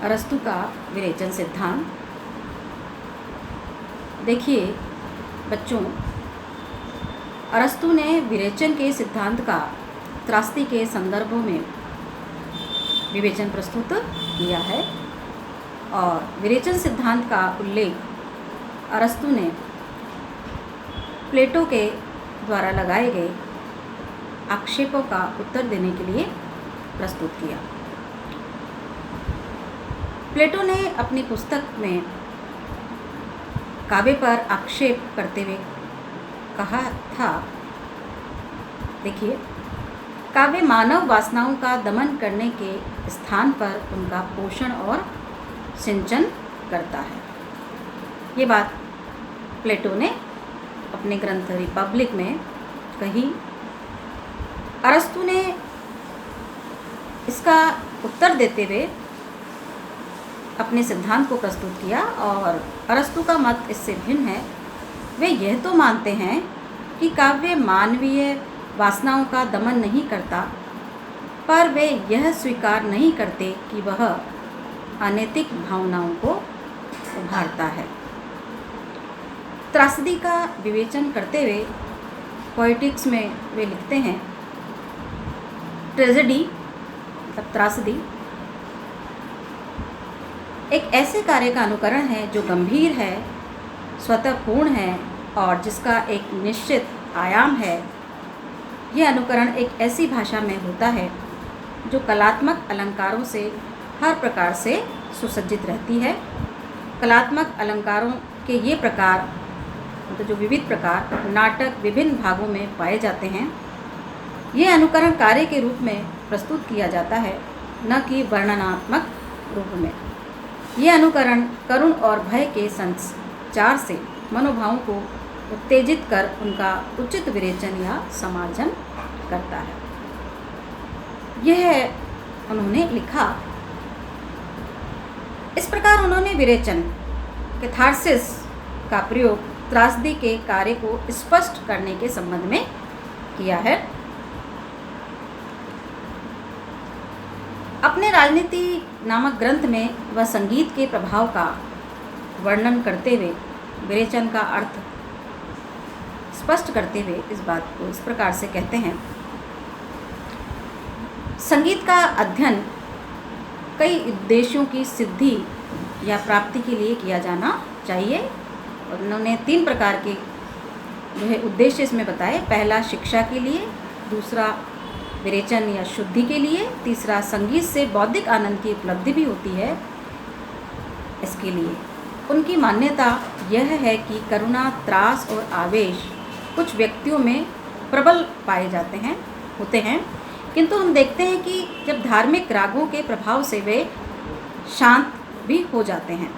अरस्तु का विरेचन सिद्धांत। देखिए बच्चों, अरस्तु ने विरेचन के सिद्धांत का त्रासदी के संदर्भों में विवेचन प्रस्तुत किया है और विरेचन सिद्धांत का उल्लेख अरस्तु ने प्लेटो के द्वारा लगाए गए आक्षेपों का उत्तर देने के लिए प्रस्तुत किया। प्लेटो ने अपनी पुस्तक में काव्य पर आक्षेप करते हुए कहा था, देखिए, काव्य मानव वासनाओं का दमन करने के स्थान पर उनका पोषण और सिंचन करता है। ये बात प्लेटो ने अपने ग्रंथ रिपब्लिक में कही। अरस्तु ने इसका उत्तर देते हुए अपने सिद्धांत को प्रस्तुत किया और अरस्तु का मत इससे भिन्न है। वे यह तो मानते हैं कि काव्य मानवीय वासनाओं का दमन नहीं करता, पर वे यह स्वीकार नहीं करते कि वह अनैतिक भावनाओं को उभारता है। त्रासदी का विवेचन करते हुए पोएटिक्स में वे लिखते हैं, ट्रेजेडी मतलब त्रासदी एक ऐसे कार्य का अनुकरण है जो गंभीर है, स्वतः पूर्ण है और जिसका एक निश्चित आयाम है। यह अनुकरण एक ऐसी भाषा में होता है जो कलात्मक अलंकारों से हर प्रकार से सुसज्जित रहती है। कलात्मक अलंकारों के ये प्रकार मतलब जो विविध प्रकार नाटक विभिन्न भागों में पाए जाते हैं, यह अनुकरण कार्य के रूप में प्रस्तुत किया जाता है, न कि वर्णनात्मक रूप में। यह अनुकरण करुण और भय के संचार से मनोभावों को उत्तेजित कर उनका उचित विरेचन या समार्जन करता है। यह उन्होंने लिखा। इस प्रकार उन्होंने विरेचन कैथार्सिस का प्रयोग त्रासदी के कार्य को स्पष्ट करने के संबंध में किया है। अपने राजनीति नामक ग्रंथ में वह संगीत के प्रभाव का वर्णन करते हुए विरेचन का अर्थ स्पष्ट करते हुए इस बात को इस प्रकार से कहते हैं, संगीत का अध्ययन कई उद्देश्यों की सिद्धि या प्राप्ति के लिए किया जाना चाहिए। और उन्होंने 3 प्रकार के जो है उद्देश्य इसमें बताए। पहला शिक्षा के लिए, दूसरा विरेचन या शुद्धि के लिए, तीसरा संगीत से बौद्धिक आनंद की उपलब्धि भी होती है इसके लिए। उनकी मान्यता यह है कि करुणा, त्रास और आवेश कुछ व्यक्तियों में प्रबल पाए होते हैं, किंतु हम देखते हैं कि जब धार्मिक रागों के प्रभाव से वे शांत भी हो जाते हैं,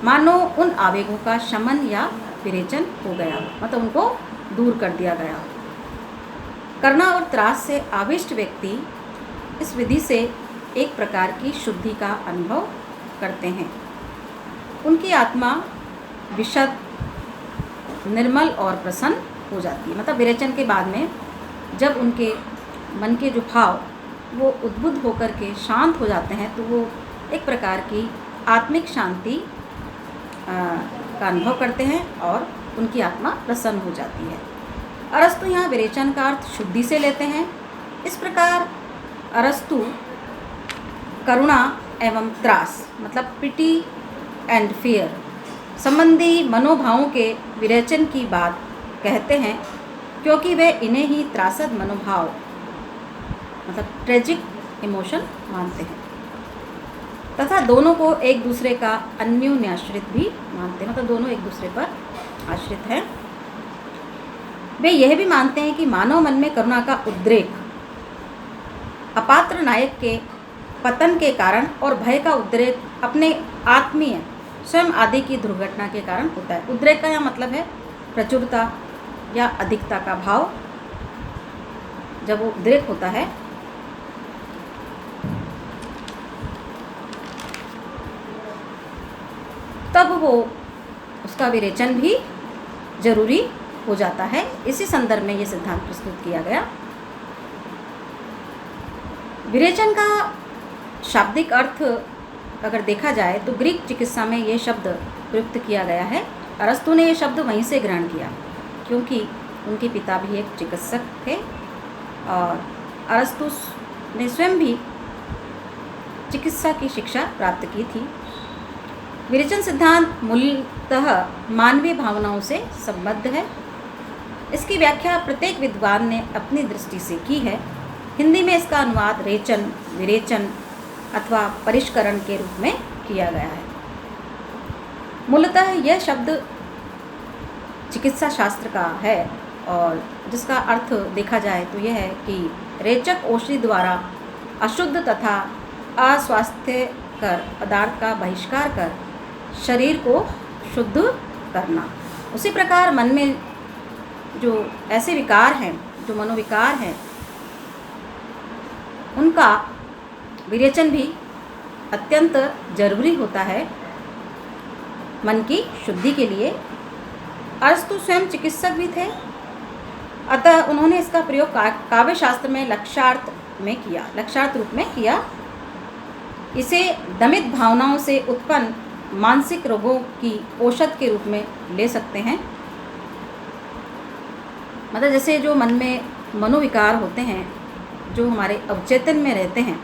मानो उन आवेगों का शमन या विरेचन हो गया हो, मतलब उनको दूर कर दिया गया हो। करुणा और त्रास से आविष्ट व्यक्ति इस विधि से एक प्रकार की शुद्धि का अनुभव करते हैं। उनकी आत्मा विशद, निर्मल और प्रसन्न हो जाती है। मतलब विरेचन के बाद में जब उनके मन के जो भाव वो उद्बुद्ध होकर के शांत हो जाते हैं, तो वो एक प्रकार की आत्मिक शांति का अनुभव करते हैं और उनकी आत्मा प्रसन्न हो जाती है। अरस्तु यहाँ विरेचन का अर्थ शुद्धि से लेते हैं। इस प्रकार अरस्तु करुणा एवं त्रास मतलब पिटी एंड फियर संबंधी मनोभावों के विरेचन की बात कहते हैं, क्योंकि वे इन्हें ही त्रासद मनोभाव मतलब ट्रेजिक इमोशन मानते हैं तथा दोनों को एक दूसरे का अन्योन्याश्रित भी मानते हैं। मतलब दोनों एक दूसरे पर आश्रित हैं। वे यह भी मानते हैं कि मानव मन में करुणा का उद्रेक अपात्र नायक के पतन के कारण और भय का उद्रेक अपने आत्मीय स्वयं आदि की दुर्घटना के कारण होता है। उद्रेक का यह मतलब है प्रचुरता या अधिकता का भाव। जब वो उद्रेक होता है तब वो उसका विरेचन भी जरूरी हो जाता है। इसी संदर्भ में ये सिद्धांत प्रस्तुत किया गया। विरेचन का शाब्दिक अर्थ अगर देखा जाए तो ग्रीक चिकित्सा में ये शब्द प्रयुक्त किया गया है। अरस्तु ने ये शब्द वहीं से ग्रहण किया, क्योंकि उनके पिता भी एक चिकित्सक थे और अरस्तु ने स्वयं भी चिकित्सा की शिक्षा प्राप्त की थी। विरेचन सिद्धांत मूलतः मानवीय भावनाओं से संबद्ध है। इसकी व्याख्या प्रत्येक विद्वान ने अपनी दृष्टि से की है। हिंदी में इसका अनुवाद रेचन, विरेचन अथवा परिष्करण के रूप में किया गया है। मूलतः यह शब्द चिकित्सा शास्त्र का है और जिसका अर्थ देखा जाए तो यह है कि रेचक औषधि द्वारा अशुद्ध तथा अस्वास्थ्यकर पदार्थ का बहिष्कार कर शरीर को शुद्ध करना। उसी प्रकार मन में जो ऐसे विकार हैं, जो मनोविकार हैं, उनका विरेचन भी अत्यंत जरूरी होता है मन की शुद्धि के लिए। अरस्तु स्वयं चिकित्सक भी थे, अतः उन्होंने इसका प्रयोग काव्य शास्त्र में लक्ष्यार्थ रूप में किया। इसे दमित भावनाओं से उत्पन्न मानसिक रोगों की औषध के रूप में ले सकते हैं। मतलब जैसे जो मन में मनोविकार होते हैं, जो हमारे अवचेतन में रहते हैं,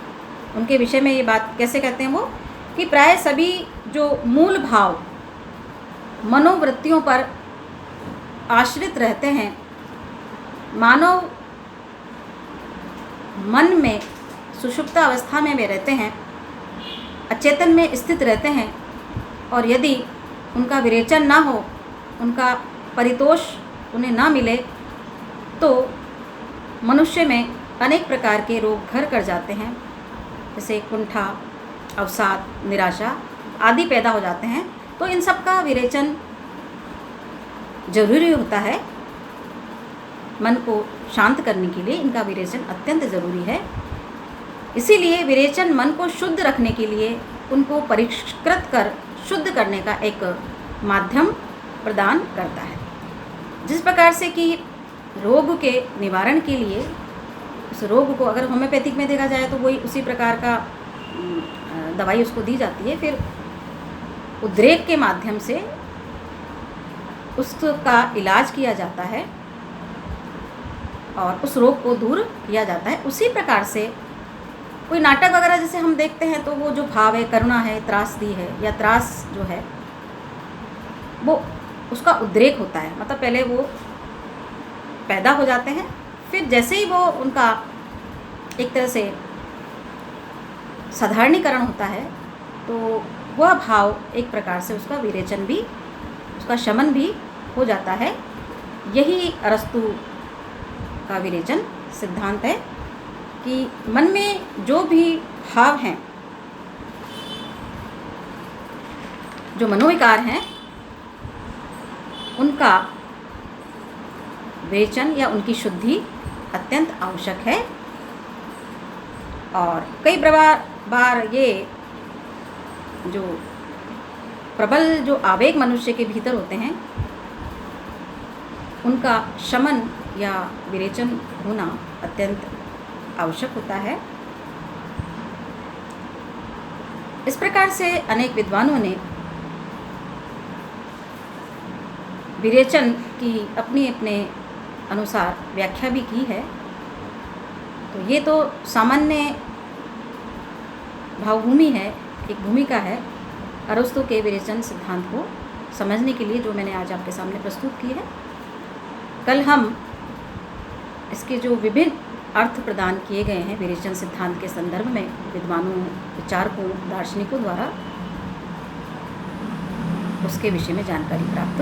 उनके विषय में ये बात कैसे कहते हैं वो, कि प्राय सभी जो मूल भाव मनोवृत्तियों पर आश्रित रहते हैं, मानव मन में सुषुप्त अवस्था में वे रहते हैं, अचेतन में स्थित रहते हैं, और यदि उनका विरेचन ना हो, उनका परितोष उन्हें ना मिले, तो मनुष्य में अनेक प्रकार के रोग घर कर जाते हैं, जैसे कुंठा, अवसाद, निराशा आदि पैदा हो जाते हैं। तो इन सब का विरेचन जरूरी होता है। मन को शांत करने के लिए इनका विरेचन अत्यंत ज़रूरी है। इसीलिए विरेचन मन को शुद्ध रखने के लिए उनको परिष्कृत कर शुद्ध करने का एक माध्यम प्रदान करता है। जिस प्रकार से कि रोग के निवारण के लिए उस रोग को अगर होम्योपैथिक में देखा जाए तो वही उसी प्रकार का दवाई उसको दी जाती है, फिर उद्रेक के माध्यम से उसका इलाज किया जाता है और उस रोग को दूर किया जाता है। उसी प्रकार से कोई नाटक वगैरह जैसे हम देखते हैं तो वो जो भाव है, करुणा है, त्रासदी है या त्रास जो है, वो उसका उद्रेक होता है। मतलब पहले वो पैदा हो जाते हैं, फिर जैसे ही वो उनका एक तरह से साधारणीकरण होता है तो वह भाव एक प्रकार से उसका विरेचन भी, उसका शमन भी हो जाता है। यही अरस्तु का विरेचन सिद्धांत है कि मन में जो भी भाव हैं, जो मनोविकार हैं, उनका विरेचन या उनकी शुद्धि अत्यंत आवश्यक है। और कई बार ये जो प्रबल जो आवेग मनुष्य के भीतर होते हैं, उनका शमन या विरेचन होना अत्यंत आवश्यक होता है। इस प्रकार से अनेक विद्वानों ने विरेचन की अपने अपने अनुसार व्याख्या भी की है। तो ये तो सामान्य भावभूमि है, एक भूमिका है अरस्तु के विरेचन सिद्धांत को समझने के लिए जो मैंने आज आपके सामने प्रस्तुत की है। कल हम इसके जो विभिन्न अर्थ प्रदान किए गए हैं विरेचन सिद्धांत के संदर्भ में विद्वानों, विचारकों, दार्शनिकों द्वारा, उसके विषय में जानकारी प्राप्त